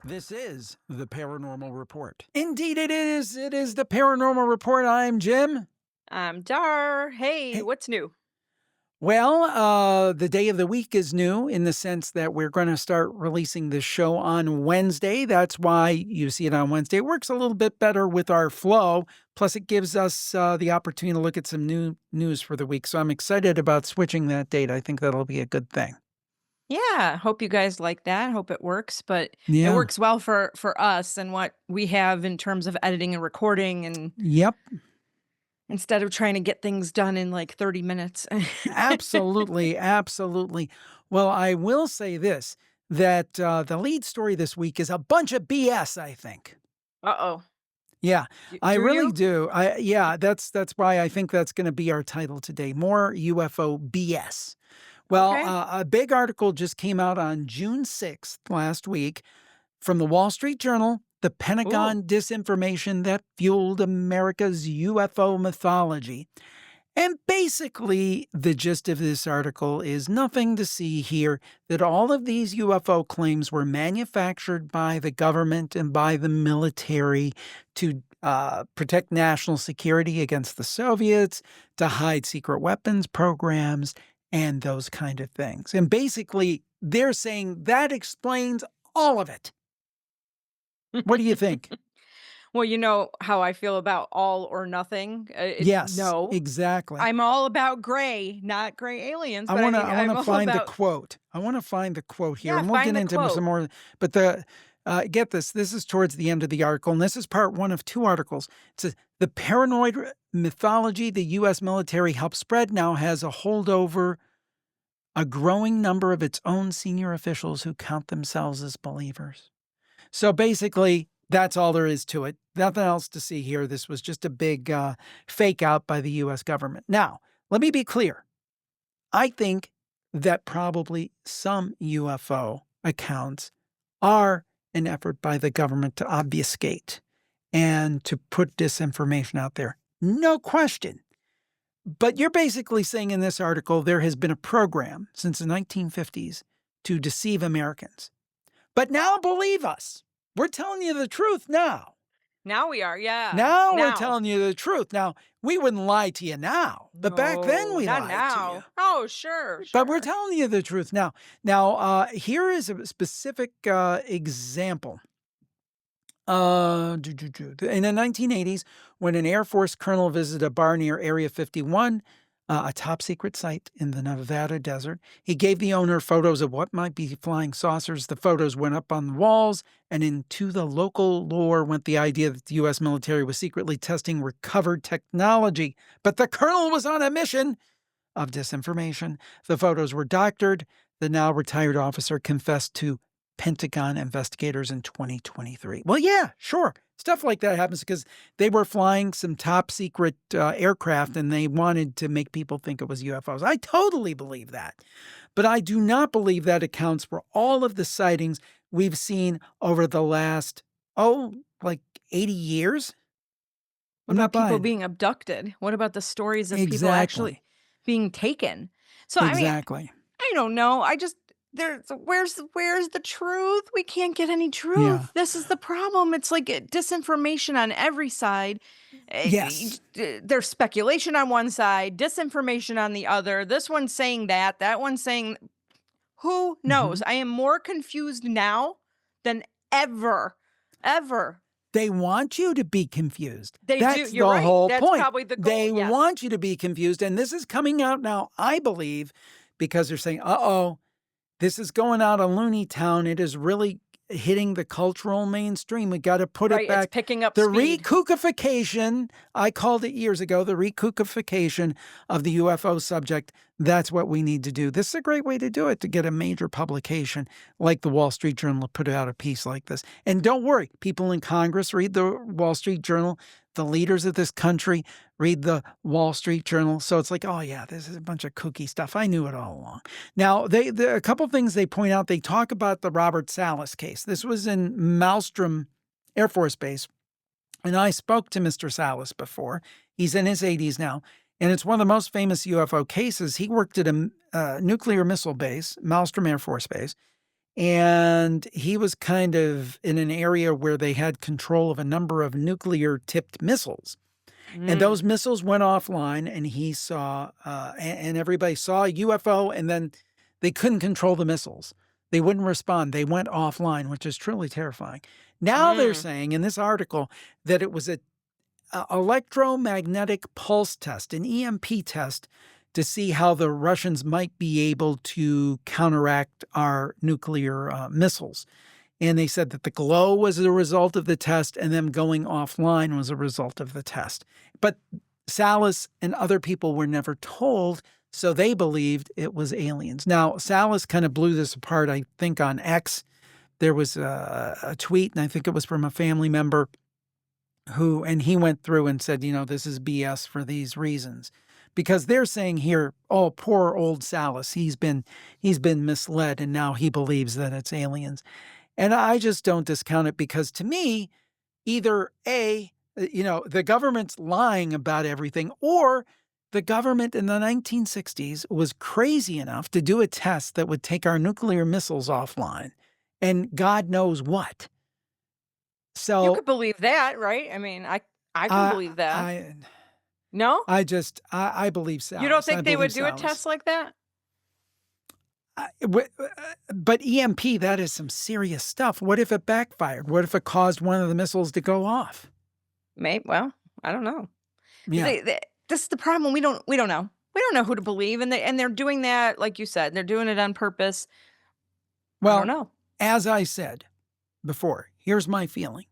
This is the Paranormal Report. Indeed, it is. It is the Paranormal Report. I'm Jim. I'm Dar. Hey, Hey, what's new? the day of the week is new in the sense that we're going to start releasing this show on Wednesday. That's why you see it on Wednesday. It works a little bit better with our flow. Plus, it gives us the opportunity to look at some new news for the week. So I'm excited about switching that date. I think that'll be a good thing. Yeah, hope you guys like that. Hope it works, but it Yeah. works well for us and what we have in terms of editing and recording and Yep. instead of trying to get things done in like 30 minutes. Absolutely, absolutely. Well, I will say this, that, the lead story this week is a bunch of BS, I think. Uh-oh. Yeah, I Do really you? do. That's why I think that's gonna be our title today, more UFO BS. Well, Okay. a big article just came out on June 6th, last week, from the Wall Street Journal, "The Ooh. Pentagon Disinformation That Fueled America's UFO Mythology." And basically, the gist of this article is nothing to see here, that all of these UFO claims were manufactured by the government and by the military to protect national security against the Soviets, to hide secret weapons programs, and those kind of things. And basically, they're saying that explains all of it. What do you think? Well, you know how I feel about all or nothing. Yes, No, exactly. I'm all about gray, not gray aliens, I but I wanna mean, I I'm wanna all find the about, quote. I wanna find the quote here, yeah, and we'll find get the into some quote. more, but get this, this is towards the end of the article, and this is part 1 of 2 articles. It says, "The paranoid mythology the US military helped spread now has a holdover a growing number of its own senior officials who count themselves as believers." So, basically, that's all there is to it. Nothing else to see here. This was just a big, fake out by the US government. Now, let me be clear. I think that probably some UFO accounts are an effort by the government to obfuscate and to put disinformation out there. No question. But you're basically saying in this article there has been a program since the 1950s to deceive Americans. But now believe us. We're telling you the truth now. Now we are, yeah. Now we're Now. telling you the truth. Now, we wouldn't lie to you now, but back then No, we not lied to you. now. Oh, sure, But we're sure. telling you the truth now. Now, here is a specific example. In the 1980s, when an Air Force colonel visited a bar near Area 51, a top secret site in the Nevada desert, he gave the owner photos of what might be flying saucers. The photos went up on the walls, and into the local lore went the idea that the U.S. military was secretly testing recovered technology. But the colonel was on a mission of disinformation. The photos were doctored. The now retired officer confessed to Pentagon investigators in 2023. Well, yeah, sure. Stuff like that happens because they were flying some top secret aircraft and they wanted to make people think it was UFOs. I totally believe that. But I do not believe that accounts for all of the sightings we've seen over the last, like 80 years. What I'm not about people buying it. being abducted? What about the stories of people actually Exactly. being taken? So, I mean, Exactly. I don't know. I just where's the truth? We can't get any Yeah. truth. This is the problem. It's like disinformation on every side. Yes. There's speculation on one side, disinformation on the other. This one's saying that one's saying who knows? Mhm. I am more confused now than ever. Ever. They want you to be confused. They do. That's You're the right. whole That's point. probably the goal. They Yes. want you to be confused, and this is coming out now, I believe, because they're saying, "Uh-oh, this is going out of Looney Town. It is really hitting the cultural mainstream. We gotta put it Right. It's back." picking up The speed. rekookification, I called it years ago, the rekookification of the UFO subject, that's what we need to do. This is a great way to do it, to get a major publication like the Wall Street Journal to put out a piece like this. And don't worry, people in Congress read the Wall Street Journal. The leaders of this country read the Wall Street Journal. So it's like, oh yeah, this is a bunch of kooky stuff. I knew it all along. Now, a couple things they point out. They talk about the Robert Salas case. This was in Malmstrom Air Force Base, and I spoke to Mr. Salas before. He's in his 80s now, and it's one of the most famous UFO cases. He worked at a nuclear missile base, Malmstrom Air Force Base, And he was kind of in an area where they had control of a number of nuclear-tipped missiles. And Mm. those missiles went offline, and he saw, and everybody saw a UFO, and then they couldn't control the missiles. They wouldn't respond. They went offline, which is truly terrifying. Now they're Mm. saying in this article that it was a electromagnetic pulse test, an EMP test, to see how the Russians might be able to counteract our nuclear missiles. And they said that the glow was a result of the test, and them going offline was a result of the test. But Salas and other people were never told, so they believed it was aliens. Now, Salas kind of blew this apart, I think, on X. There was a tweet, and I think it was from a family member and he went through and said, this is BS for these reasons. Because they're saying here, oh, poor old Salas, he's been misled, and now he believes that it's aliens. And I just don't discount it, because to me, either A, the government's lying about everything, or the government in the 1960s was crazy enough to do a test that would take our nuclear missiles offline, and God knows what. You So could believe that, right? I mean, I can I believe that. I No? I believe You don't Salas. I think they would believe do a Salas. test like that? But EMP, that is some serious stuff. What if it backfired? What if it caused one of the missiles to go off? Well, I don't know. Yeah. This is the problem. We don't know. We don't know who to believe, and they're doing that, like you said, they're doing it on purpose. I don't Well, know. as I said before, here's my feeling.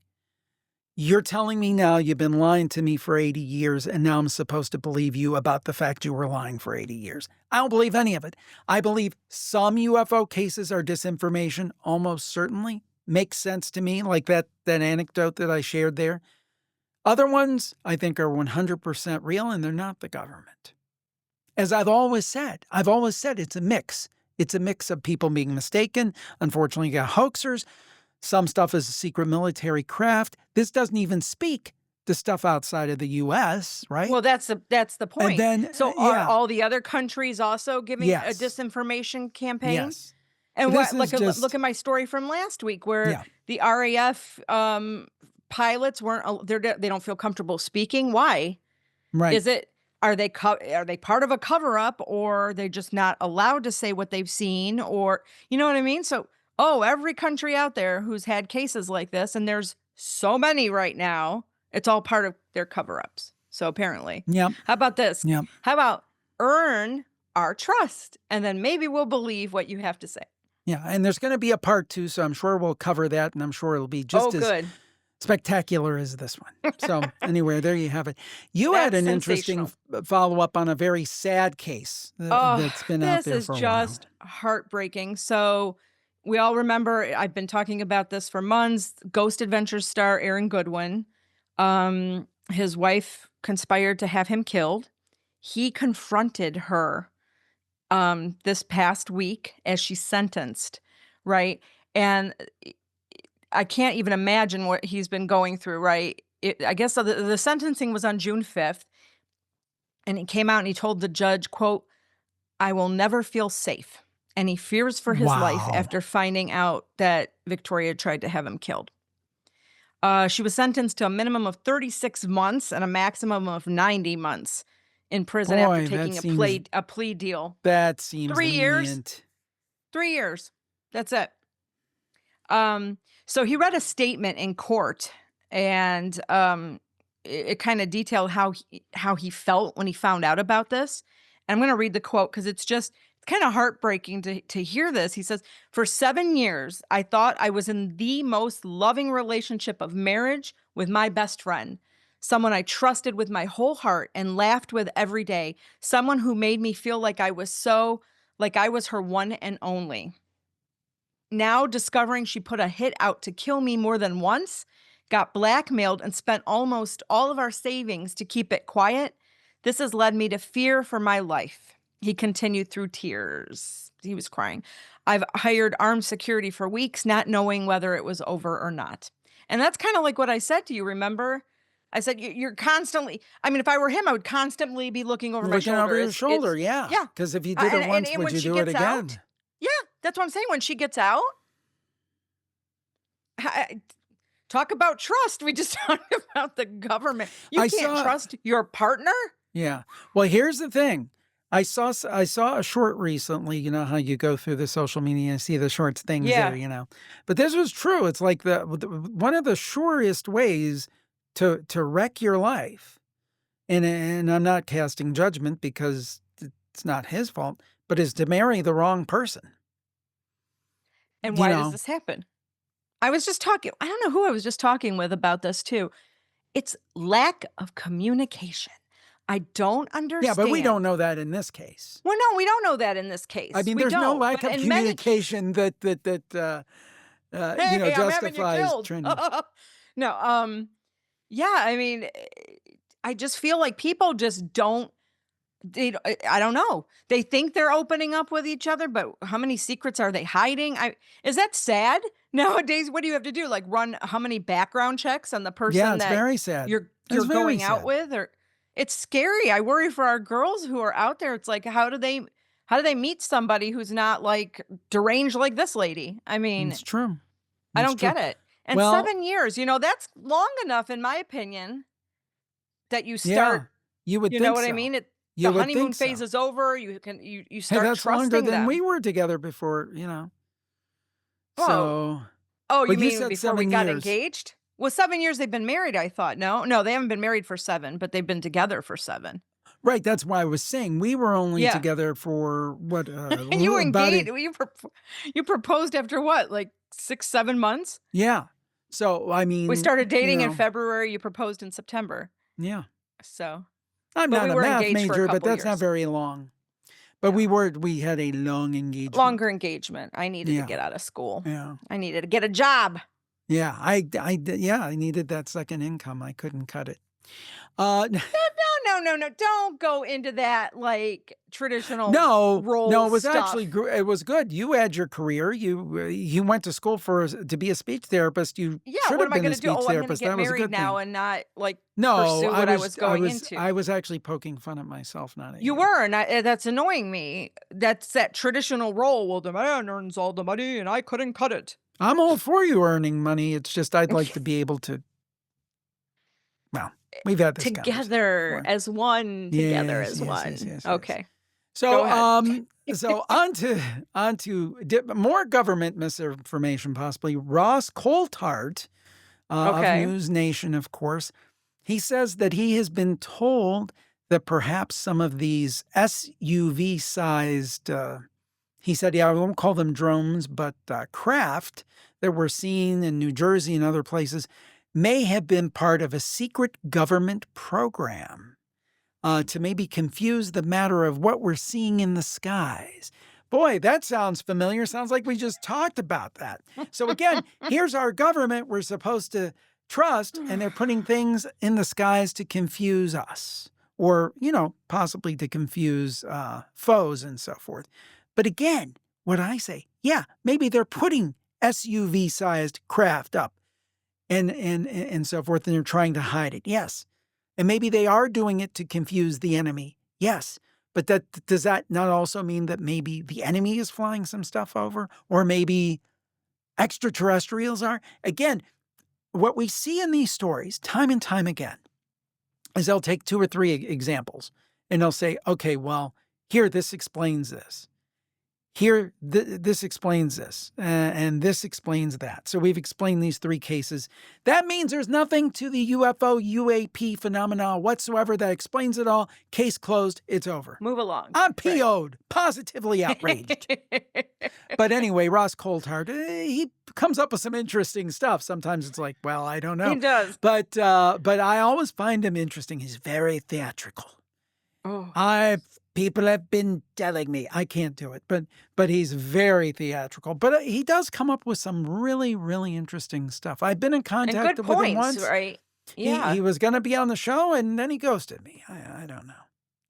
You're telling me now you've been lying to me for 80 years, and now I'm supposed to believe you about the fact you were lying for 80 years. I don't believe any of it. I believe some UFO cases are disinformation, almost certainly. Makes sense to me, like that anecdote that I shared there. Other ones I think are 100% real, and they're not the government. As I've always said it's a mix. It's a mix of people being mistaken. Unfortunately, you got hoaxers. Some stuff is a secret military craft. This doesn't even speak to stuff outside of the U.S., right? Well, that's the And point. then, So are yeah, all the other countries also giving a yes, disinformation campaign? yes. And This what is look just, at my story from last week where yeah, the RAF pilots they don't feel comfortable speaking. Why? right. Is it are they part of a cover up, or they just not allowed to say what they've seen, or you know what I mean? So, every country out there who's had cases like this, and there's so many right now, it's all part of their cover ups. So apparently. Yep, How about this? yep. How about earn our trust, and then maybe we'll believe what you have to say. Yeah, and there's going to be a part two, so I'm sure we'll cover that, and I'm sure it'll be Oh, just as good. spectacular as this one. So, anyway, there you have it. You had That's an interesting sensational. follow up on a very sad case Oh, that's been out this there is for a while. just heartbreaking. So, we all remember I've been talking about this for months. Ghost Adventures star Aaron Goodwin, his wife conspired to have him killed. He confronted her this past week as she's sentenced, right? And I can't even imagine what he's been going through, right? I guess the sentencing was on June 5th, and he came out and he told the judge, quote, I will never feel safe. And he fears for his life Wow. after finding out that Victoria tried to have him killed. She was sentenced to a minimum of 36 months and a maximum of 90 months in prison after Boy, taking a plea deal. that seems 3 years. lenient. 3 years. That's it. So he read a statement in court, and it kind of detailed how he felt when he found out about this. And I'm going to read the quote because it's kind of heartbreaking to hear this. He says, "For 7 years, I thought I was in the most loving relationship of marriage with my best friend, someone I trusted with my whole heart and laughed with every day, someone who made me feel like I was her one and only. Now discovering she put a hit out to kill me more than once, got blackmailed, and spent almost all of our savings to keep it quiet, this has led me to fear for my life." He continued through tears. He was crying. "I've hired armed security for weeks, not knowing whether it was over or not." And that's kind of like what I said to you, remember? I said, You're constantly, I mean, if I were him, I would constantly be looking over my Looking shoulder. over your shoulder, yeah. Yeah. Because if you did it once, And would when you she do it gets again? out, yeah, that's what I'm saying. When she gets out, I talk about trust. We just talked about the government. You I can't saw trust your partner? Yeah. Well, here's the thing. I saw a short recently, you know how you go through the social media and see the shorts things there, Yeah. you know. But this was true. It's like one of the surest ways to wreck your life. And I'm not casting judgment because it's not his fault, but is to marry the wrong person. And You why does know. this happen? I was just talking I don't know who I was just talking with about this too. It's lack of communication. I don't Yeah, but we understand. don't know that in this case. Well, no, we don't know that in this I case. mean, We there's no don't. lack But of in many communication hey, I'm having you justifies killed. trending. No, yeah, I mean, I just feel like people just don't I don't know. They think they're opening up with each other, but how many secrets are they hiding? Is that sad? Nowadays, what do you have to do? Like run how many background checks on the Yeah, person it's that very sad. you're It's very going out sad. with or it's scary. I worry for our girls who are out there. It's like how do they meet somebody who's not like deranged like this lady? I mean, It's true. I It's don't true. get it. And Well, 7 years, that's long enough in my opinion that you yeah, start, you would you know think what I so. mean? You The would honeymoon think phase so. is over. You Hey, start that's longer trusting than we them. were together before, you know. Oh, So, oh, you but you mean said before we 7 got years. engaged? Well, 7 years they've been married, I thought. No, no, they haven't been married for 7, but they've been together for 7. Right, that's why I was saying we were only Yeah. together for what, You were about engaged. it. You proposed after what, like 6, 7 months? Yeah. So, I We mean, started dating in February. You proposed in September. yeah. So, I'm but not we a were math engaged for a major, but couple that's not years. very long. But Yeah. we had a long engagement. Longer engagement. I needed to Yeah. get out of school. Yeah. I needed to get a job. Yeah, yeah, I needed that second income. I couldn't cut it. No, no, no, no. Don't go into that like traditional No, no, role it was actually stuff. it was good. You had your career. You went to school to be a speech therapist. You Yeah, should what have am I been a gonna do? speech Oh, I'm gonna therapist. get That was a married good now thing. and not like No, pursue what I was going into. I was actually poking fun at myself, not at You you. were, and that's annoying me. That's that traditional role. Well, the man earns all the money, and I couldn't cut it. I'm all for you earning money. It's just I'd like to be able to. Well, we've had this conversation Together before. as one. Together Yes, as yes, yes, one. yes, yes. Okay, go So, ahead. so more government misinformation, possibly. Ross Coltart of Okay. News Nation, of course, he says that he has been told that perhaps some of these SUV-sized, he said, yeah, I won't call them drones, but craft that we're seeing in New Jersey and other places may have been part of a secret government program to maybe confuse the matter of what we're seeing in the skies. Boy, that sounds familiar. Sounds like we just talked about that. So again, here's our government we're supposed to trust, and they're putting things in the skies to confuse us, or possibly to confuse foes and so forth. But again, what I say, yeah, maybe they're putting SUV-sized craft up and so forth, and they're trying to hide it. Yes. And maybe they are doing it to confuse the enemy. Yes. But does that not also mean that maybe the enemy is flying some stuff over? Or maybe extraterrestrials are? Again, what we see in these stories time and time again is they'll take 2 or 3 examples and they'll say, okay, well, here, this explains this. Here, this explains this, and this explains that. So we've explained these 3 cases. That means there's nothing to the UFO, UAP phenomena whatsoever that explains it all. Case closed. It's over. Move along. I'm Right. PO'd, positively outraged. But anyway, Ross Coltart, he comes up with some interesting stuff. Sometimes it's like, well, I don't know. He does. But I always find him interesting. He's very theatrical. Oh. People have been telling me I can't do it, but he's very theatrical. But he does come up with some really, really interesting stuff. I've been in And contact good with him points, once. right? He Yeah. was going to be on the show, and then he ghosted me. I don't know.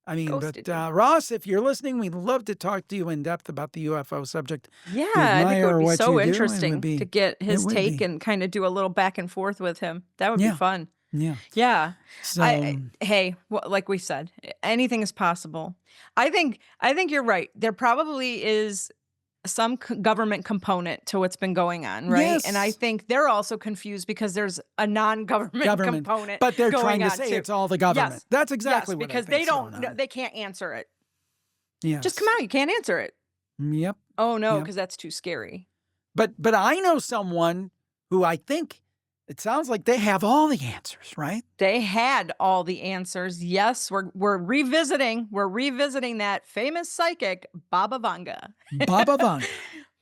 I mean, Ghosted you. Ross, if you're listening, we'd love to talk to you in depth about the UFO subject. Yeah, We I think it would admire be what so you do. It would interesting be, to get it his would take be. and kind of do a little back and forth with him. That would be Yeah. fun. Yeah. Yeah. So, Hey, like we said, anything is possible. I think you're right. There probably is government component to what's been going on, right? And I Yes. think they're also confused because there's a non-government Government. component But they're trying going to on say too. it's all the government. Yes. That's Yes, exactly what I because they think's going don't know, on. they can't answer it. Just come Yes. out, you can't answer it. Yep. Oh no, Yep. because that's too scary. But I know someone who I think it sounds like they have all the answers, right? They had all the answers. Yes, we're revisiting that famous psychic, Baba Vanga. Baba Vanga.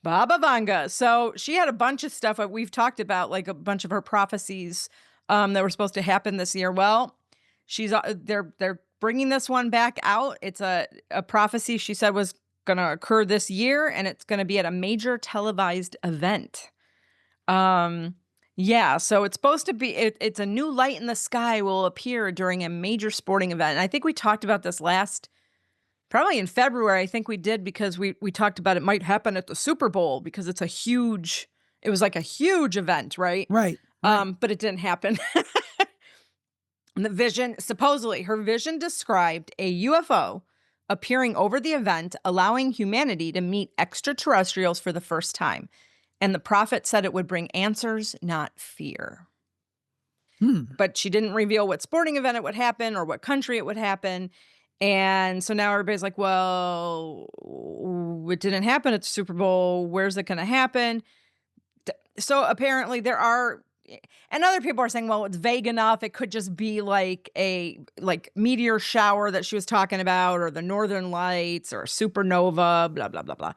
Baba Vanga. So she had a bunch of stuff that we've talked about, like a bunch of her prophecies that were supposed to happen this year. Well, they're bringing this one back out. It's a prophecy she said was going to occur this year, and it's going to be at a major televised event. Yeah, so it's supposed to be it's a new light in the sky will appear during a major sporting event. And I think we talked about this probably in February. I think we did because we talked about it might happen at the Super Bowl because it was like a huge event, right? Right. But it didn't happen. And supposedly her vision described a UFO appearing over the event, allowing humanity to meet extraterrestrials for the first time. And the prophet said it would bring answers, not fear. But she didn't reveal what sporting event it would happen or what country it would happen. And so now everybody's like, well, it didn't happen at the Super Bowl. Where's it going to happen? So apparently and other people are saying, well, it's vague enough. It could just be like a meteor shower that she was talking about, or the Northern Lights, or supernova, blah, blah, blah, blah.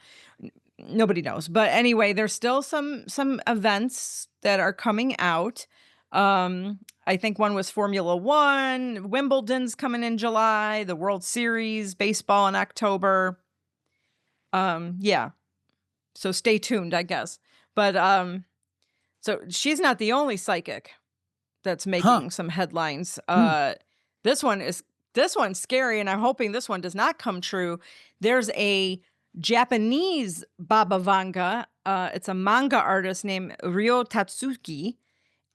Nobody knows. But anyway, there's still some events that are coming out. I think one was Formula One, Wimbledon's coming in July, the World Series, baseball in October. Yeah. So stay tuned, I guess. But so she's not the only psychic that's making some headlines. This one's scary, and I'm hoping this one does not come true. There's a Japanese Baba Vanga. It's a manga artist named Ryo Tatsuki,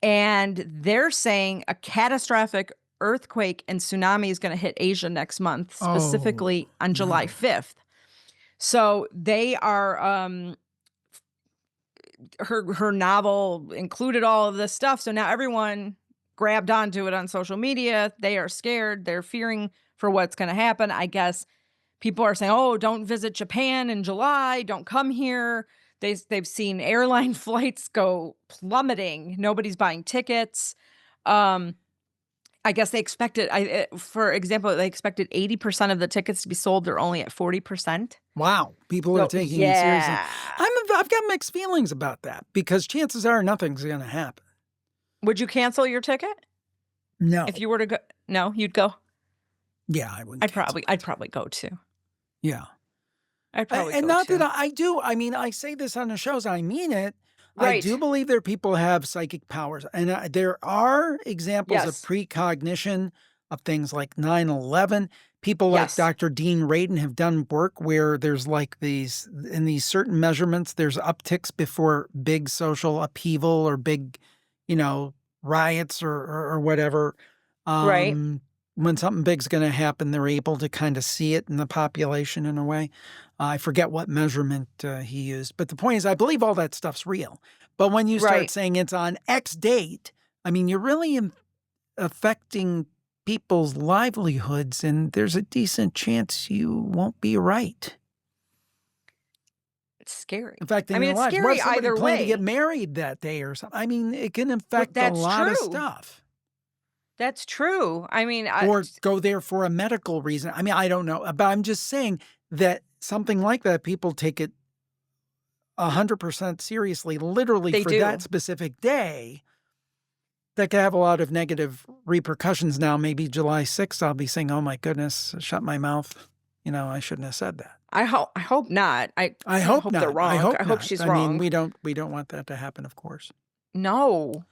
and they're saying a catastrophic earthquake and tsunami is going to hit Asia next month, specifically on July 5th. So they are her novel included all of this stuff. So now everyone grabbed onto it on social media. They are scared. They're fearing for what's going to happen. I guess people are saying, oh, don't visit Japan in July. Don't come here. They've seen airline flights go plummeting. Nobody's buying tickets. I guess they expected, for example, they expected 80% of the tickets to be sold. They're only at 40%. Wow. People are taking it seriously. I've got mixed feelings about that because chances are nothing's going to happen. Would you cancel your ticket? No. If you were to go, no, you'd go? Yeah, I wouldn't. I'd probably go too. Yeah. I'd probably and go not too. that I do. I mean, I say this on the shows. I mean it. Right. I do believe there are people who have psychic powers. And there are examples of precognition of things like 9/11. People like Dr. Dean Radin have done work where there's like these certain measurements, there's upticks before big social upheaval or big, riots or whatever. Right. When something big's going to happen, they're able to kind of see it in the population in a way. I forget what measurement he used. But the point is, I believe all that stuff's real. But when you start saying it's on X date, I mean, you're really affecting people's livelihoods, and there's a decent chance you won't be right. It's scary. In fact, it's lives, scary what if either plan way. to get married that day or something? I mean, it can affect a lot of stuff. That's true. I mean, or go there for a medical reason. I mean, I don't know, but I'm just saying that something like that, people take it 100% seriously, literally for that specific day. That could have a lot of negative repercussions. Now, maybe July 6th, I'll be saying, "Oh my goodness, shut my mouth." I shouldn't have said that. I hope not. I hope not. they're wrong. I hope she's wrong. I mean, we don't want that to happen, of course. No,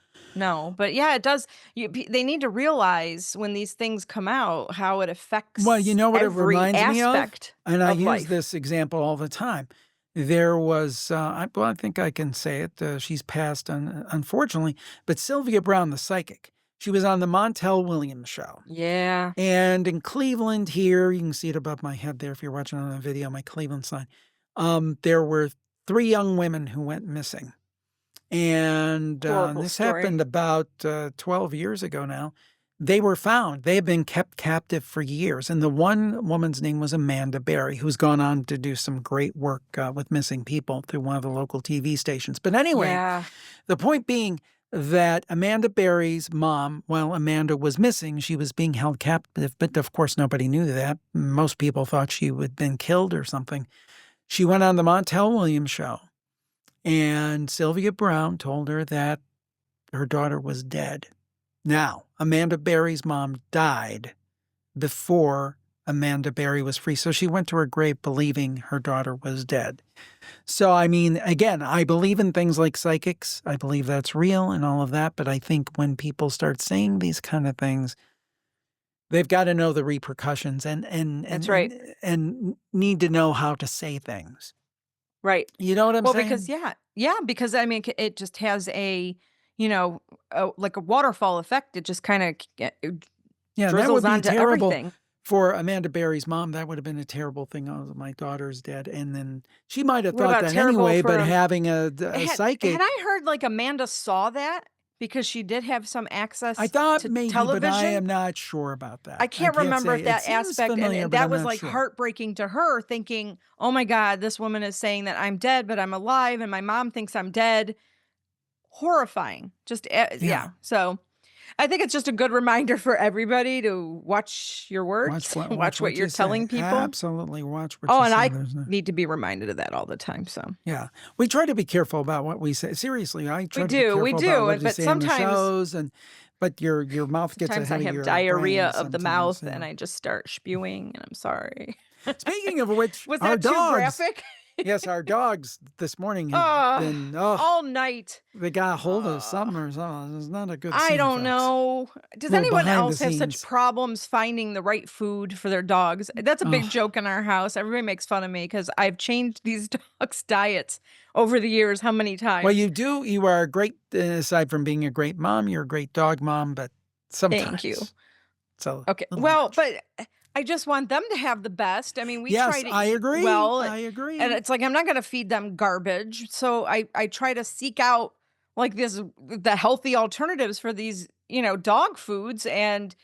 but yeah, it does. They need to realize when these things come out how it affects. Well, you know what it reminds me of, and I use life. this example all the time. There was, I think I can say it. She's passed, unfortunately, but Sylvia Browne, the psychic. She was on the Montel Williams show. Yeah. And in Cleveland here, you can see it above my head there if you're watching on the video, my Cleveland sign. There were 3 young women who went missing. And Horrible this story. happened about 12 years ago now. They were found. They had been kept captive for years. And the one woman's name was Amanda Berry, who's gone on to do some great work with missing people through one of the local TV stations. But anyway, Yeah. the point being that Amanda Berry's mom, while Amanda was missing, she was being held captive. But of course, nobody knew that. Most people thought she had been killed or something. She went on the Montel Williams show. And Sylvia Brown told her that her daughter was dead. Now, Amanda Berry's mom died before Amanda Berry was free. So she went to her grave believing her daughter was dead. So, I mean, again, I believe in things like psychics. I believe that's real and all of that. But I think when people start saying these kind of things, they've got to know the repercussions That's right. and need to know how to say things. Right. You know what I'm Well, because saying? yeah, because I mean, it just has a, like a waterfall effect. It just kind of Yeah, and that would drizzles be onto terrible everything. for Amanda Berry's mom. That would have been a terrible thing. "Oh, my daughter's dead." And then she might have What thought about that terrible anyway, but for having a had psychic, I heard like Amanda saw that because she did have some I access thought to maybe, but I television? am not sure about I that. I can't can't remember say. if It that seems aspect, familiar, and but that I'm was not like sure. heartbreaking to her, thinking, "Oh my God, this woman is saying that I'm dead, but I'm alive, and my mom thinks I'm dead." Horrifying. Just Yeah. yeah. So I think it's just a good reminder for everybody to watch your Watch words, watch what what you're you say. telling people. Absolutely watch what Oh, you and say. I There's no. need to be reminded of that all the time. So Yeah. We try to be careful about what we say. Seriously, I try to be we careful about do, what you but say in the sometimes shows, but your mouth gets sometimes I ahead of have your brain diarrhea of the sometimes. mouth Yeah. and I just start spewing, and I'm sorry. Speaking of which, Was our that too dogs. graphic? Yes, our dogs this morning have Oh, been, all night. they got a hold of Uh, something or something. It's not a good I scene, don't folks. know. Does Little anyone behind the else have such scenes. problems finding the right food for their dogs? That's a big Oh, joke in our house. Everybody makes fun of me because I've changed these dogs' diets over the years. How many well, times? you are a great, aside from being a great mom, you're a great dog mom, but Thank you. sometimes it's a Okay. little Well, much. but I just want them to have the best. I mean, we try Yes, to I eat agree. well, I and agree. it's like I'm not going to feed them garbage. So I try to seek out like the healthy alternatives for these, dog foods, and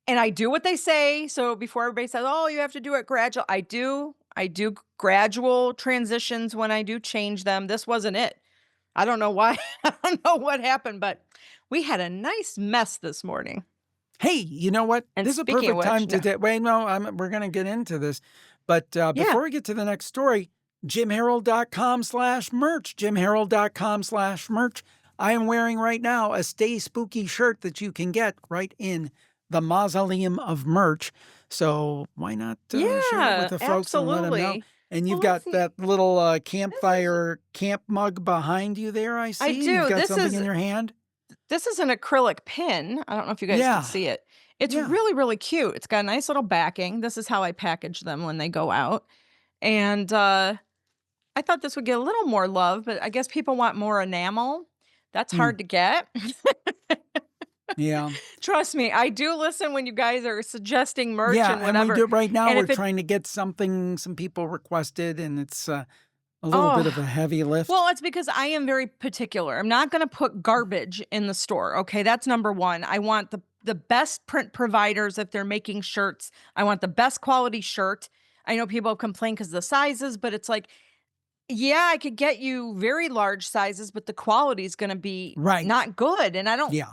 I do what they say. So before everybody says, "Oh, you have to do it gradual," I do. I do gradual transitions when I do change them. This wasn't it. I don't know why. I don't know what happened, but we had a nice mess this morning. Hey, you know what? And This is a speaking of perfect which, time to no. wait, no, we're going to get into this. But Yeah. before we get to the next story, jimharold.com/merch, jimharold.com/merch. I am wearing right now a Stay Spooky shirt that you can get right in the mausoleum of merch. So why not share it with Yeah, the folks and let them know? absolutely. And you've Well, let's got see. that little This is campfire camp mug behind you there, I I see. And you've do. got something in your hand. This is an acrylic pin. I don't know if you guys can Yeah. see it. It's Yeah. really, really cute. It's got a nice little backing. This is how I package them when they go out. And I thought this would get a little more love, but I guess people want more enamel. That's Hmm. hard to get. Yeah. Trust me, I do listen when you guys are suggesting merch Yeah, and and we whatever. do right now, And we're if it trying to get something some people requested, and it's, a little bit oh, of a heavy lift. well, it's because I am very particular. I'm not gonna put garbage in the store, okay? That's number 1. I want the best print providers if they're making shirts. I want the best quality shirt. I know people complain because of the sizes, but it's like, yeah, I could get you very large sizes, but the quality is gonna be Right. not good, and Yeah,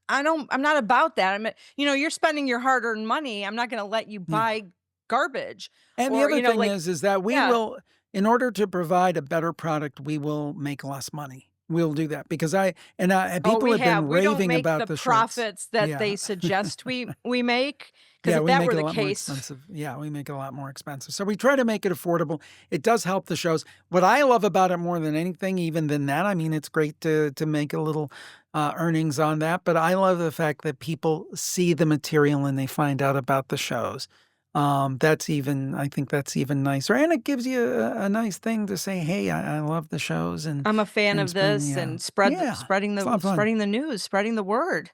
I'm not about that. You're spending your hard-earned money. I'm not gonna let you yeah. buy garbage And the or, other thing like is that we yeah. will in order to provide a better product, we will make less money. We'll do that because and Oh, people we have been have. We don't raving make about the the shirts. profits that Yeah. they suggest we make, because Yeah, if we that make were it a the lot more case expensive. Yeah, we make it a lot more expensive. So we try to make it affordable. It does help the shows. What I love about it more than anything, even than that, I mean, it's great to make a little earnings on that, but I love the fact that people see the material and they find out about the shows. I think that's even nicer, and it gives you a nice thing to say, "Hey, I love the shows," I'm a fan and of it's been this yeah, and yeah, spreading it's a lot of fun. the news, spreading the word.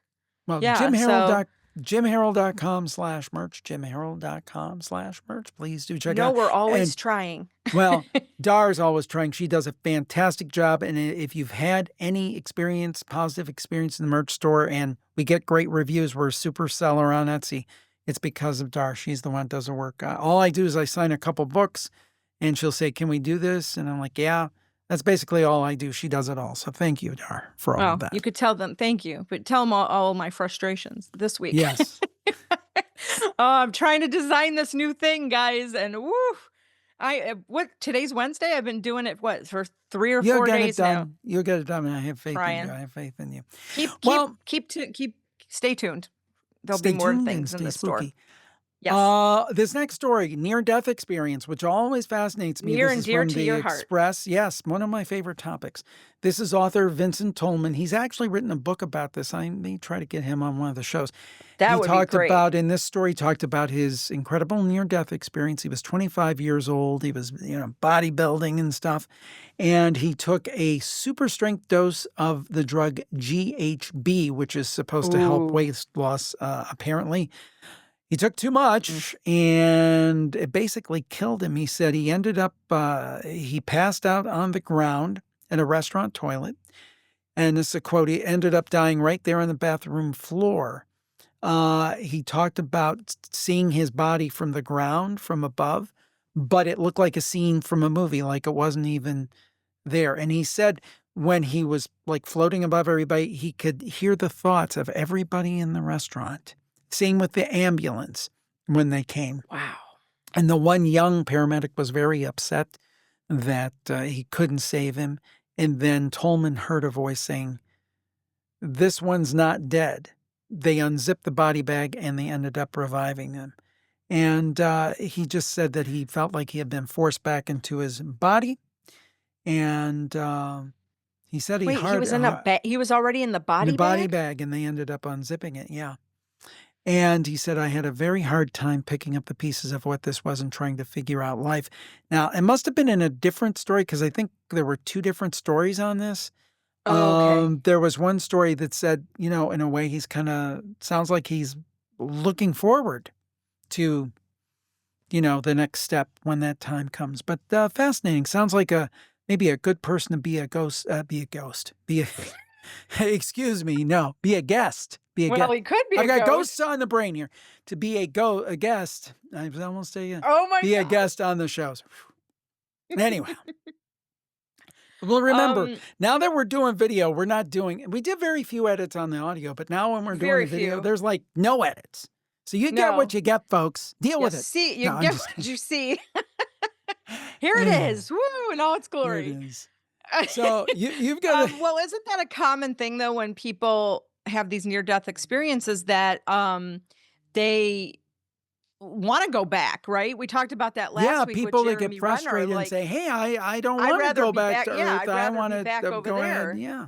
Well, Yeah, so JimHarrell.com/merch, JimHarrell.com/merch. Please do check it out. We're always And trying. well, Dar's always trying. She does a fantastic job. And if you've had any experience, positive experience in the merch store, and we get great reviews, we're a super seller on Etsy. It's because of Dar. She's the one that does the work. All I do is I sign a couple books, and she'll say, "Can we do this?" And I'm like, "Yeah." That's basically all I do. She does it all. So thank you, Dar, for all of Oh, that. you could tell them thank you, but tell them all my frustrations this week. Yes. I'm trying to design this new thing, guys, and woo! What today's Wednesday? I've been doing it for 3 or You'll 4 get it days now. done. You'll get it done. And I have faith in you. Trying. I have faith in you. Keep Well, stay tuned. There'll be stay more tuned and things in stay the store. spooky. Yes. This next story, near-death experience, which always fascinates me. Near This and is dear from to the your heart. Express. Yes, one of my favorite topics. This is author Vincent Tolman. He's actually written a book about this. I may try to get him on one of the shows. That He would be talked great. about, in this story, talked about his incredible near-death experience. He was 25 years old. He was, bodybuilding and stuff. And he took a super strength dose of the drug GHB, which is supposed to help Ooh. weight loss, apparently. He took too much, and it basically killed him. He said he ended up, he passed out on the ground in a restaurant toilet. And this is a quote, he ended up dying right there on the bathroom floor. He talked about seeing his body from the ground, from above, but it looked like a scene from a movie, like it wasn't even there. And he said when he was like floating above everybody, he could hear the thoughts of everybody in the restaurant. Same with the ambulance when they came. Wow. And the one young paramedic was very upset that he couldn't save him. And then Tolman heard a voice saying, "This one's not dead." They unzipped the body bag and they ended up reviving him. And he just said that he felt like he had been forced back into his body. And he said Wait, he was in he was already in the body bag, and they ended up unzipping it. Yeah. And he said, "I had a very hard time picking up the pieces of what this was and trying to figure out life." Now, it must have been in a different story because I think there were 2 different stories on this. Oh, okay. There was one story that said, in a way, he's sounds like he's looking forward to, the next step when that time comes. But fascinating. Sounds like maybe a good person to be a ghost, excuse me, no, be a guest. Well, he could be I a got ghost. ghosts on the brain here. To be a guest. I was almost saying, Oh my be a God. guest on the shows. Anyway. Well, remember, now that we're doing video, we did very few edits on the audio, but now when we're doing Very the video, few. there's like no edits. So you get what No. you get, folks. Deal with it. See, you No, I'm get just what kidding. you see. Here it is. Woo, in all its Here glory. it is. So you've got to. Well, isn't that a common thing though when people have these near-death experiences that they want to go back, right? We talked about that last week with People that Jeremy get Renner. frustrated and Like, say, "Hey, I don't I'd want to rather go be back back. to Yeah, Earth. I'd I rather want be to back over go there. ahead." Yeah.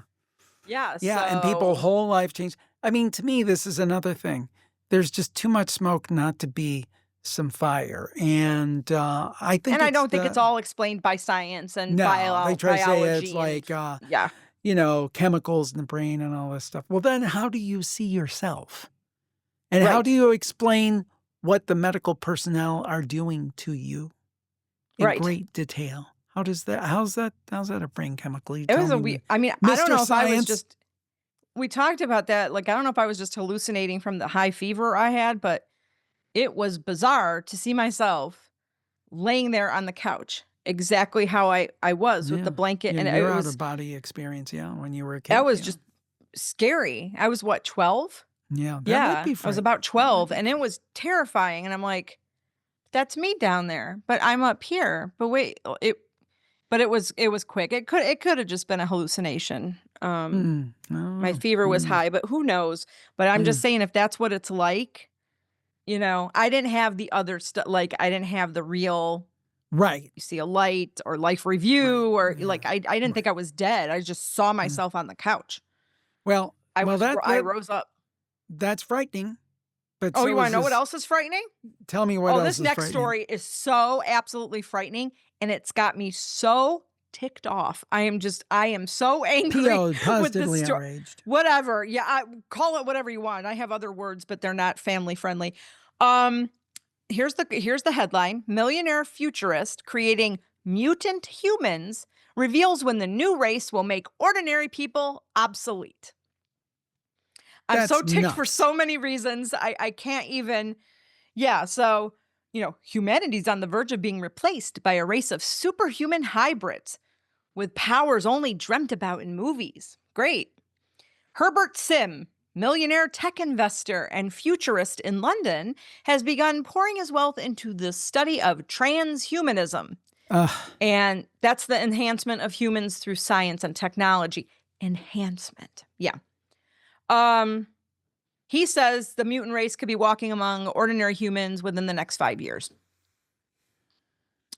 Yeah. Yeah, and people's So whole life changed. I mean, to me, this is another thing. There's just too much smoke not to be some fire. And I think I it's don't think it's all explained by science and no, they try to say it's biology like, and yeah. chemicals in the brain and all this stuff. Well, then how do you see yourself? And how do Right. you explain what the medical personnel are doing to you in Right. great detail? How's that a brain chemical? You It tell was a me, I mean, I don't Mr. know if I was Science. just we talked about that. Like, I don't know if I was just hallucinating from the high fever I had, but it was bizarre to see myself laying there on the couch exactly how I was with the Yeah. blanket. And Your it out was, of body experience, yeah, when you were a that kid. was Yeah. just scary. I was what, 12? Yeah, that would Yeah, be I was frightening. about That would 12 be and it was terrifying. And I'm like, that's me down there, but I'm up here. But wait, it was quick. It could have just been a hallucination. I don't My know. fever was high, but who knows? But I'm just Mm. saying if that's what it's like, I didn't have the other stuff. Like I didn't have the real, Right. you see a light or life Right. review or Yeah. like I didn't think Right. I was dead. I just saw Yeah. myself on the couch. Well, I rose up. that's frightening. But Oh, you so want is to know what this. else is frightening? Tell me what Oh, else this is next frightening. story is so absolutely frightening and it's got me so ticked off. I am so angry PO, with this positively story. outraged. Whatever. Yeah, call it whatever you want. I have other words, but they're not family friendly. Um, here's the headline. Millionaire futurist creating mutant humans reveals when the new race will make ordinary people obsolete. I'm so That's ticked for nuts. so many reasons. I can't even. Yeah, so, humanity's on the verge of being replaced by a race of superhuman hybrids with powers only dreamt about in movies. Great. Herbert Sim, millionaire tech investor and futurist in London, has begun pouring his wealth into the study of transhumanism. Ugh. And that's the enhancement of humans through science and technology. Enhancement. Yeah. Um, he says the mutant race could be walking among ordinary humans within the next 5 years.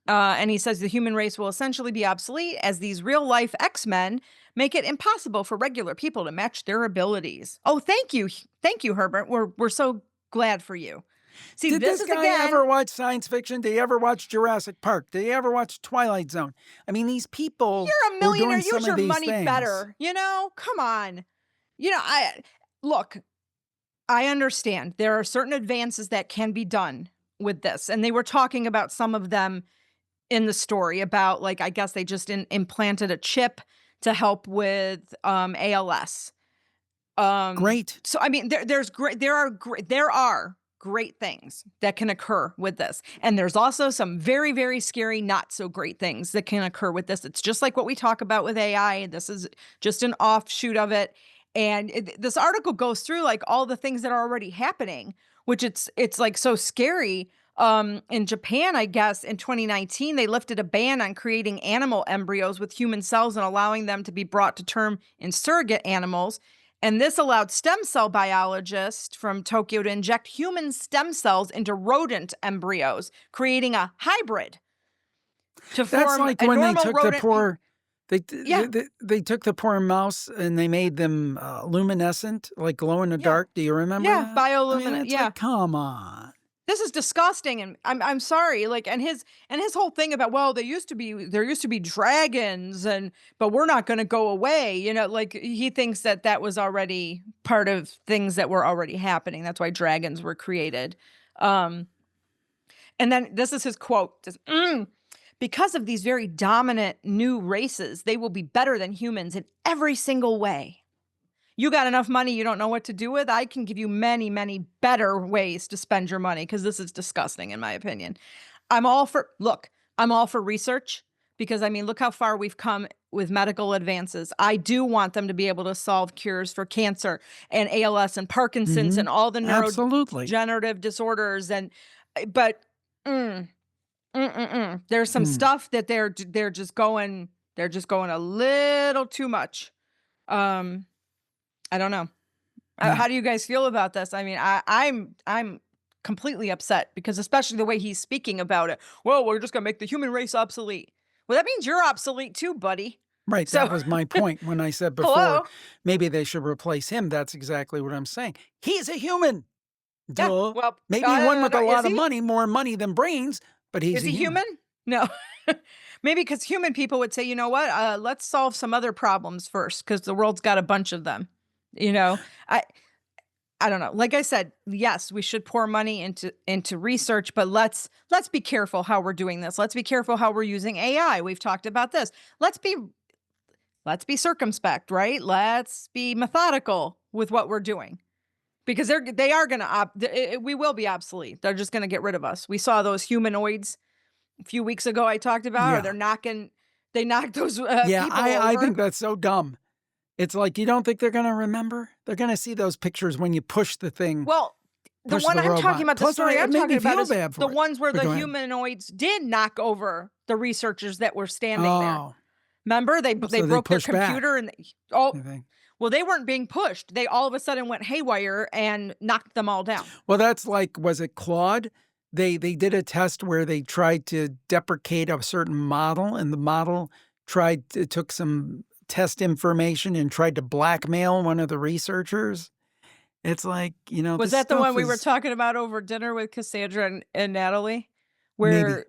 And he says the human race will essentially be obsolete as these real life X-Men make it impossible for regular people to match their abilities. Oh, thank you. Thank you, Herbert. We're so glad for you. See, Did this this is guy again, ever watch science fiction? Did he ever watch Jurassic Park? Did he ever watch Twilight Zone? I mean, these people you're a who are millionaire. doing Use some of your these money things. better. Come on. I look, I understand there are certain advances that can be done with this. And they were talking about some of them in the story about, like, I guess they just implanted a chip to help with ALS. Great. So I mean, there are great things that can occur with this, and there's also some very very scary, not so great things that can occur with this. It's just like what we talk about with AI. This is just an offshoot of it, and this article goes through like all the things that are already happening, which it's like so scary. In Japan, I guess in 2019, they lifted a ban on creating animal embryos with human cells and allowing them to be brought to term in surrogate animals. And this allowed stem cell biologists from Tokyo to inject human stem cells into rodent embryos, creating a hybrid to That's form like a when they normal took the rodent. poor, Yeah, they took the poor mouse and they made them luminescent, like glow in the yeah, dark. Do you remember yeah, that? I mean, bioluminescent. it's Yeah. like, come on. This is disgusting, and I'm sorry, like, and his whole thing about, well, there used to be dragons, and but we're not going to go away, like he thinks that that was already part of things that were already happening. That's why dragons were created. Um, and then this is his quote: says, because of these very dominant new races, they will be better than humans in every single way. You got enough money you don't know what to do with? I can give you many, many better ways to spend your money because this is disgusting, in my opinion. Look, I'm all for research because, I mean, look how far we've come with medical advances. I do want them to be able to solve cures for cancer and ALS and Parkinson's Hmm. and all the Absolutely. neurodegenerative disorders. But mm, there's some Mm. stuff that they're just going a little too much. Um, I don't know. Yeah. How do you guys feel about this? I mean, I'm completely upset because especially the way he's speaking about it. Well, we're just gonna make the human race obsolete. Well, that means you're obsolete too, buddy. Right. That So, was my point when I said before, hello. maybe they should replace him. That's exactly what I'm saying. He's a human. Yeah. Duh. Well, Maybe one with a is lot of he? money, more money than brains, but Is he's a he human. human? No. Maybe because human people would say, you know what? Let's solve some other problems first because the world's got a bunch of them. You know, I I don't know. Like I said, yes, we should pour money into research, but let's be careful how we're doing this. Let's be careful how we're using AI. We've talked about this. Let's be circumspect, right? Let's be methodical with what we're doing because they are going to we will be obsolete. They're just going to get rid of us. We saw those humanoids a few weeks ago I talked about, or Yeah. they knocked those Yeah. people I over. think that's so dumb. It's like, you don't think they're going to remember? They're going to see those pictures when you push the thing, Well, the push one the I'm talking robot. about, the Plus, story it I'm made talking me about feel is bad the for it. ones where But the go ahead. humanoids did knock over the researchers that were standing there. Oh, Remember, they so they broke their push back. computer and I think. well, they weren't being pushed. They all of a sudden went haywire and knocked them all down. Well, that's like, was it Claude? They did a test where they tried to deprecate a certain model, and the model took some test information and tried to blackmail one of the researchers. It's like, Was this that the one stuff we were is talking about over dinner with Cassandra and Natalie, maybe. where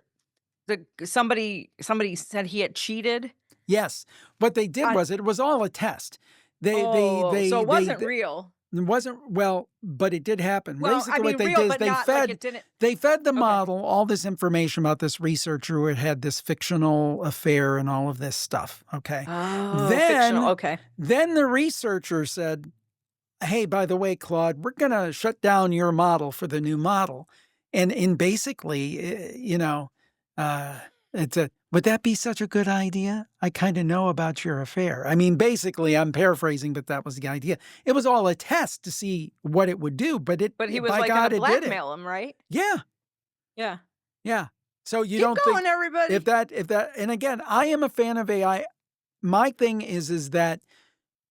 somebody said he had cheated? Yes. What they did On was it was all a test. Oh, so it wasn't real. It wasn't well, but it did happen. Well, I Basically, what mean, they real, did is but not like it didn't. they fed the Okay. model all this information about this researcher who had this fictional affair and all of this stuff. Okay. Oh, fictional. Then Okay. then the researcher said, "Hey, by the way, Claude, we're gonna shut down your model for the new model." And basically, uh, it's a would that be such a good idea? I kind of know about your affair. I mean, basically, I'm paraphrasing, but that was the idea. It was all a test to see what it would do, but But he was by like gonna God, it did it. blackmail him, right? Yeah, Yeah. yeah. So you Keep don't think going, everybody. if that, and again, I am a fan of AI. My thing is that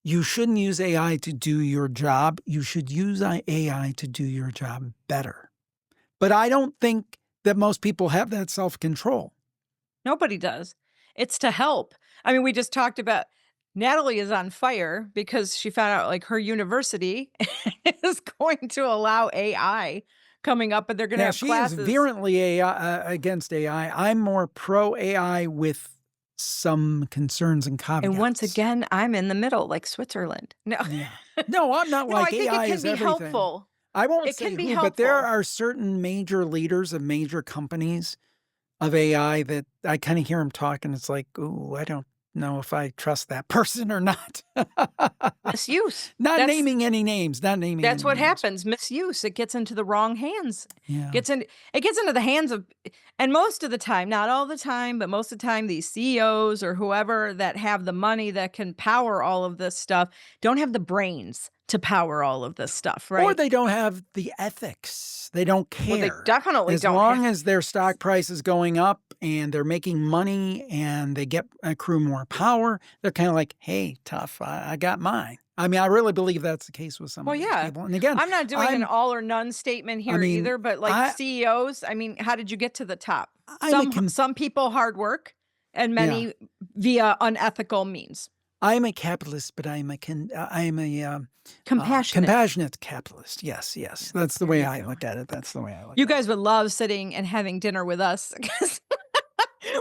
you shouldn't use AI to do your job. You should use AI to do your job better. But I don't think that most people have that self-control. Nobody does. It's to help. I mean, we just talked about Natalie is on fire because she found out like her university is going to allow AI coming up, and they're going to Yeah, have she is classes. virulently against AI. I'm more pro AI with some concerns and And once caveats. again, I'm in the middle, like Switzerland. No, Yeah. No, I'm not no, I like think it AI can is be everything. helpful. I won't It say can be who, but there helpful. are certain major leaders of major companies of AI that I kind of hear them talk, and it's like, ooh, I don't know if I trust that person or not. Misuse. Not That's naming any names, not naming That's any what names. happens, misuse. It gets into the wrong hands. Yeah. It gets into the hands of, and most of the time, not all the time, but most of the time, these CEOs or whoever that have the money that can power all of this stuff don't have the brains to power all of this stuff, Or right? they don't have the ethics. They don't Well, they care. definitely As don't long have. as their stock price is going up and they're making money and they get accrue more power, they're kind of like, hey, tough, I got mine. I mean, I really believe that's the case with some Well, of these yeah. people. And again, I'm not doing an all or none statement I here mean, either, but like I CEOs, I mean, how did you get to the top? I'm a Some people hard work and yeah, many via unethical means. I'm a capitalist, but I am a Compassionate. compassionate capitalist. Yes, yes, that's the There way you I go. look at it. That's the way I look You at guys it. would love sitting and having dinner with us because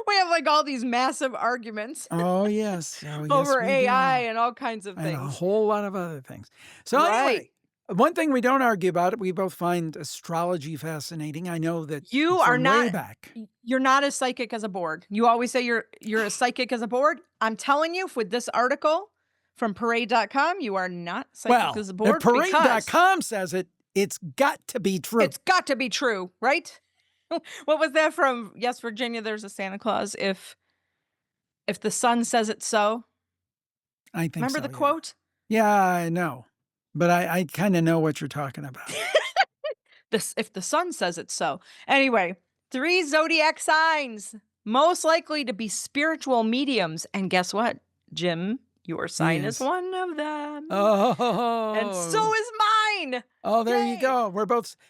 we have like all these massive arguments Oh yes, over we AI do. and all kinds of And a things. whole lot of other things. So Right. anyway, one thing we don't argue about it, we both find astrology fascinating. I know that You are from way not back. you're not as psychic as a board. You always say you're as psychic as a board. I'm telling you with this article from parade.com, you are not psychic Well, as a if board because parade.com says it, it's got to be true. it's got to be true, right? What was that from? Yes, Virginia, there's a Santa Claus. If the sun says it so. I think Remember so, the yeah. quote? Yeah, I know. But I kind of know what you're talking about. This if the sun says it so. Anyway, 3 zodiac signs most likely to be spiritual mediums. And guess what? Jim, your sign is Yes. one of them. And so Oh. is mine. Oh, there you Yay. go.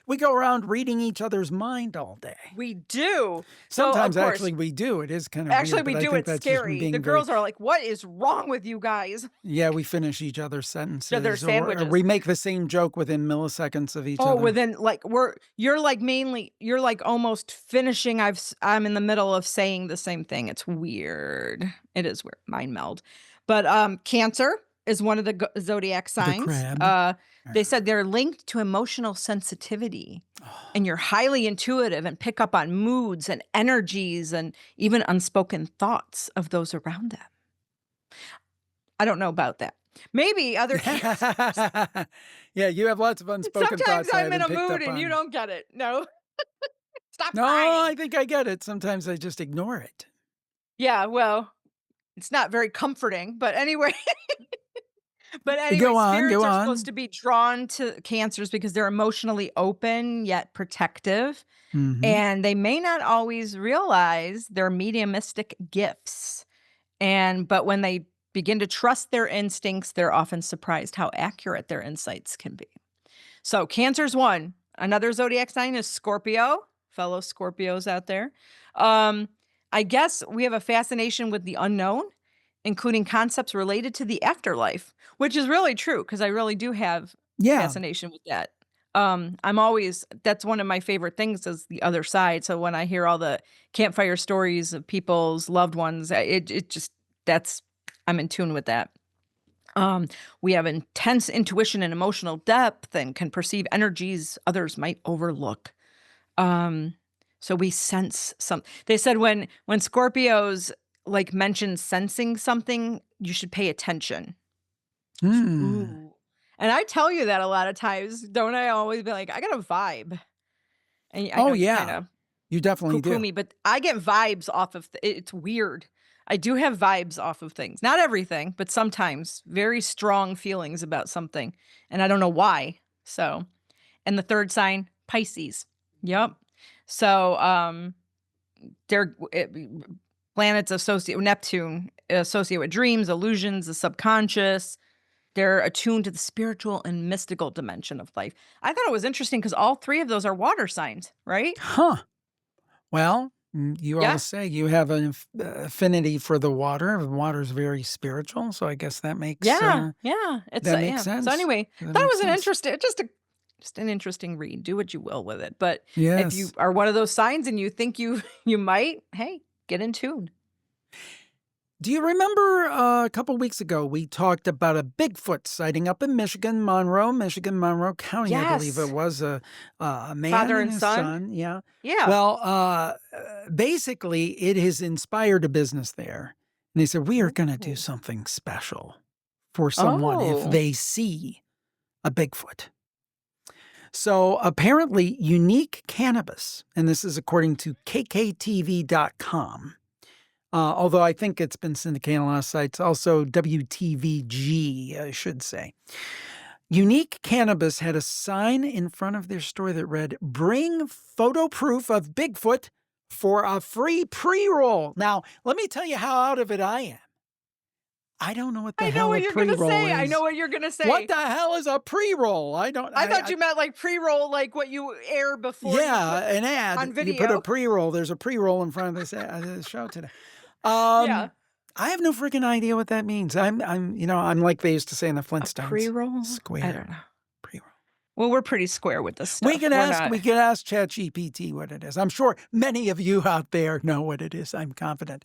We go around reading each other's mind all day. We do. So of Sometimes course, actually we do. It is kind of actually weird, we but I do think it that's just from scary. The being very girls are like, "What is wrong with you guys?" yeah, we finish each other's So they're sentences or sandwiches. we make the same joke within milliseconds of each Oh, other. within like you're like almost finishing. I'm in the middle of saying the same thing. It's weird. It is weird. Mind meld. But Cancer is one of the zodiac The signs. crab. They said they're linked to emotional sensitivity, and you're highly intuitive and pick up on moods and energies and even unspoken thoughts of those around them. I don't know about that. Maybe other cancers. Yeah, you have lots of unspoken Sometimes thoughts I I'm in haven't a picked mood up and you on. don't get it. No. Stop No, I crying. think I get it. Sometimes I just ignore it. Yeah, well, it's not very comforting, but anyway. But anyway, Go on, go spirits are supposed on. to be drawn to cancers because they're emotionally open yet protective, Mhm. and they may not always realize their mediumistic gifts. But when they begin to trust their instincts, they're often surprised how accurate their insights can be. So, Cancer's one. Another zodiac sign is Scorpio, fellow Scorpios out there. Um, I guess we have a fascination with the unknown, including concepts related to the afterlife, which is really true because I really do have Yeah. fascination with that. That's one of my favorite things is the other side. So when I hear all the campfire stories of people's loved ones, it just I'm in tune with that. We have intense intuition and emotional depth and can perceive energies others might overlook. Um, so we sense some. They said when Scorpios like mention sensing something, you should pay attention. Hmm. Ooh. And I tell you that a lot of times, don't I always be like, I got a vibe. And I Oh, know you kind yeah. of You definitely poo-poo do. me, but I get vibes off of it's weird. I do have vibes off of things. Not everything, but sometimes very strong feelings about something. And I don't know why. So, and the third sign, Pisces. Yep. So, they're planets associate with Neptune, associate with dreams, illusions, the subconscious. They're attuned to the spiritual and mystical dimension of life. I thought it was interesting because all three of those are water signs, right? Huh. Well, you Yeah. always say you have an affinity for the water. The water's very spiritual, so I guess that makes Yeah. Yeah. It's yeah. So sense. anyway, That thought it makes was an sense. interesting, just an interesting read. Do what you will with it. But if you Yes. are one of those signs and you think you might, hey, get in tune. Do you remember a couple weeks ago we talked about a Bigfoot sighting up in Michigan, Monroe County, I believe it Yes. was a man Father and and his son. son. Yeah. Yeah. Well, basically, it has inspired a business there, and they said we are going to do Ooh. something special for someone if Oh. they see a Bigfoot. So apparently, unique cannabis, and this is according to KKTV.com. Although I think it's been syndicated on a lot of sites, also WTVG, I should say. Unique Cannabis had a sign in front of their store that read, "Bring photo proof of Bigfoot for a free pre-roll." Now, let me tell you how out of it I am. I don't know what the I know hell what a you're gonna pre-roll say. I know is. what you're gonna What say. the hell is a pre-roll? I thought you meant like pre-roll, like what you air before you Yeah, put an ad. on You put a video. pre-roll. There's a pre-roll in front of this show today. Yeah. I have no freaking idea what that means. I'm like they used to say in the A Flintstones, pre-roll? I square don't know. pre-roll. Well, we're pretty square with this We stuff. can We're ask not. ChatGPT what it is. I'm sure many of you out there know what it is. I'm confident.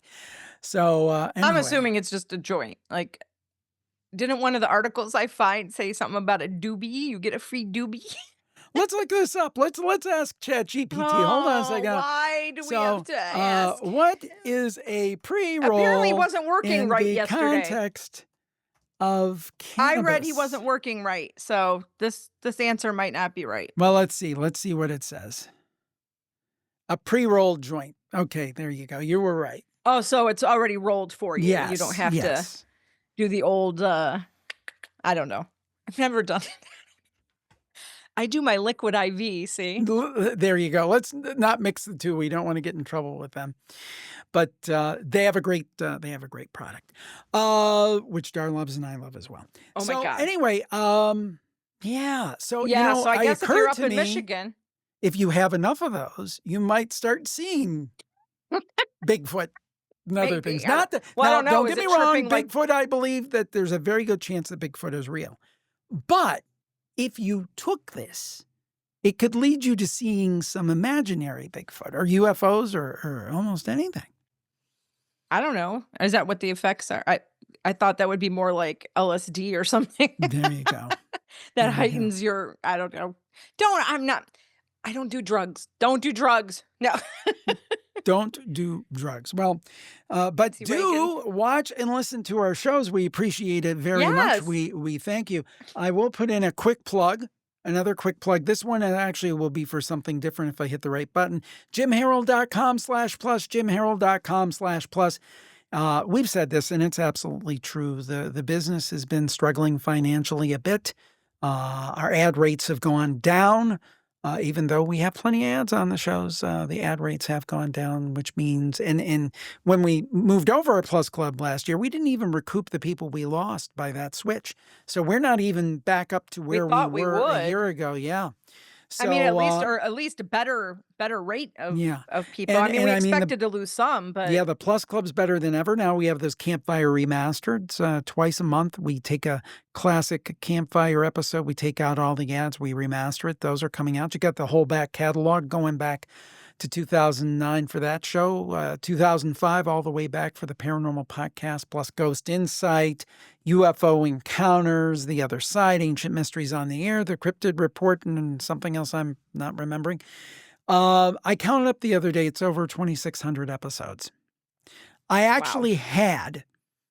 So I'm anyway, assuming it's just a joint. Like, didn't one of the articles I find say something about a doobie? You get a free doobie? let's look this up. Let's ask ChatGPT. Hold on a Oh, second. why do we have So, to ask? what is a Apparently, it pre-roll wasn't working in right the yesterday. context of I read he cannabis? wasn't working right, so this answer might not be right. Well, let's see. Let's see what it says. A pre-rolled joint. Okay, there you go. You were right. Oh, so it's already rolled for you. You don't Yes, have to yes. do the old, I don't know. I've never done it. I do my liquid IV, see? There you go. Let's not mix the two. We don't want to get in trouble with them. But they have a great product, which Dar loves and I love as well. Oh my So god. anyway, yeah. So Yeah, so I it guess if you're occurred up to in me Michigan, if you have enough of those, you might start seeing Bigfoot and other maybe. things. I don't Not that well, I now. don't know. Don't Is get me it wrong. chirping like Bigfoot. I believe that there's a very good chance that Bigfoot is real. But if you took this, it could lead you to seeing some imaginary Bigfoot or UFOs or almost anything. I don't know. Is that what the effects are? I thought that would be more like LSD or something There you go. that There you go. heightens your I don't know. I don't do drugs. Don't do drugs. No. Don't do drugs. Well, but See Reagan. do watch and listen to our shows. We appreciate it very much. Yes. We thank you. I will put in a quick plug, another quick plug. This one actually will be for something different if I hit the right button. JimHarold.com/plus, JimHarold.com/plus. We've said this, and it's absolutely true. The business has been struggling financially a bit. Our ad rates have gone down. Even though we have plenty of ads on the shows, the ad rates have gone down, which means, and when we moved over at Plus Club last year, we didn't even recoup the people we lost by that switch. So we're not even back up to We where we thought we were a year would. ago. Yeah. I mean, So, at least a better rate yeah. of people. I mean, And we I mean, expected to lose some, yeah, but the Plus Club's better than ever. Now we have those Campfire Remastered. Twice a month, we take a classic Campfire episode. We take out all the ads. We remaster it. Those are coming out. You got the whole back catalog going back to 2009 for that show, 2005 all the way back for the Paranormal Podcast, plus Ghost Insight, UFO Encounters, The Other Side, Ancient Mysteries on the Air, The Cryptid Report, and something else I'm not remembering. I counted up the other day, it's over 2,600 episodes. I actually had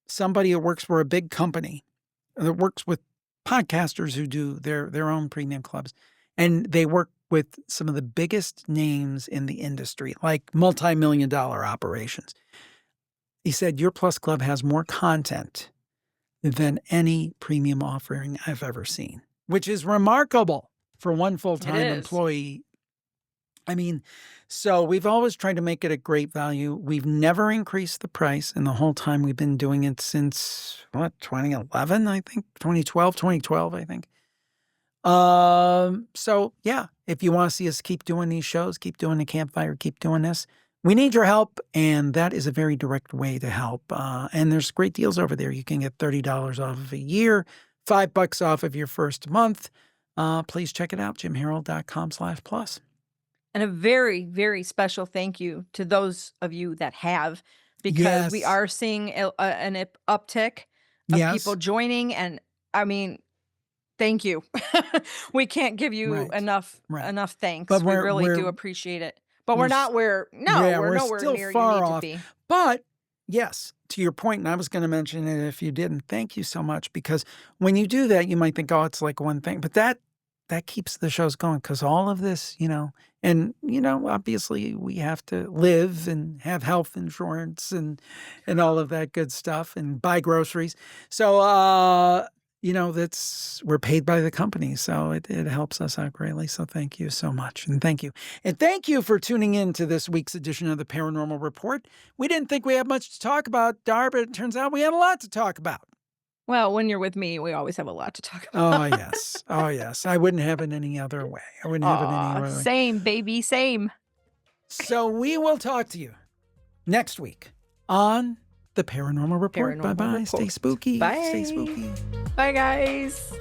somebody who works for a big company that works with podcasters who do their own premium clubs, and they work with some of the biggest names in the industry, like multi-million-dollar operations. He said, your Plus Club has more content than any premium offering I've ever seen, which is remarkable for one full-time employee. I mean, so we've always tried to make it a great value. We've never increased the price in the whole time we've been doing it since, 2011, I think? 2012, I think. So yeah, if you want to see us keep doing these shows, keep doing the campfire, keep doing this, we need your help. And that is a very direct way to help. And there's great deals over there. You can get $30 off of a year, $5 off of your first month. Please check it out, jimharold.com/plus. And a very, very special thank you to those of you that have, because we are seeing an uptick of people joining. And I mean, thank you. We can't give you enough thanks. But we really do appreciate it. But we're nowhere still near far you need off. to be. But yes, to your point, and I was going to mention it if you didn't, thank you so much, because when you do that, you might think, oh, it's like one thing, but that keeps the shows going, because all of this, and, obviously we have to live and have health insurance and all of that good stuff and buy groceries. So, we're paid by the company. So it helps us out greatly. So thank you so much. And thank you. And thank you for tuning in to this week's edition of the Paranormal Report. We didn't think we had much to talk about, Dar, but it turns out we had a lot to talk about. Well, when you're with me, we always have a lot to talk about. Oh, yes. Oh, yes. I wouldn't have it any other way. Same, baby, same. So we will talk to you next week on the Paranormal Report. Bye-bye. Stay spooky. Bye. Stay spooky. Bye, guys.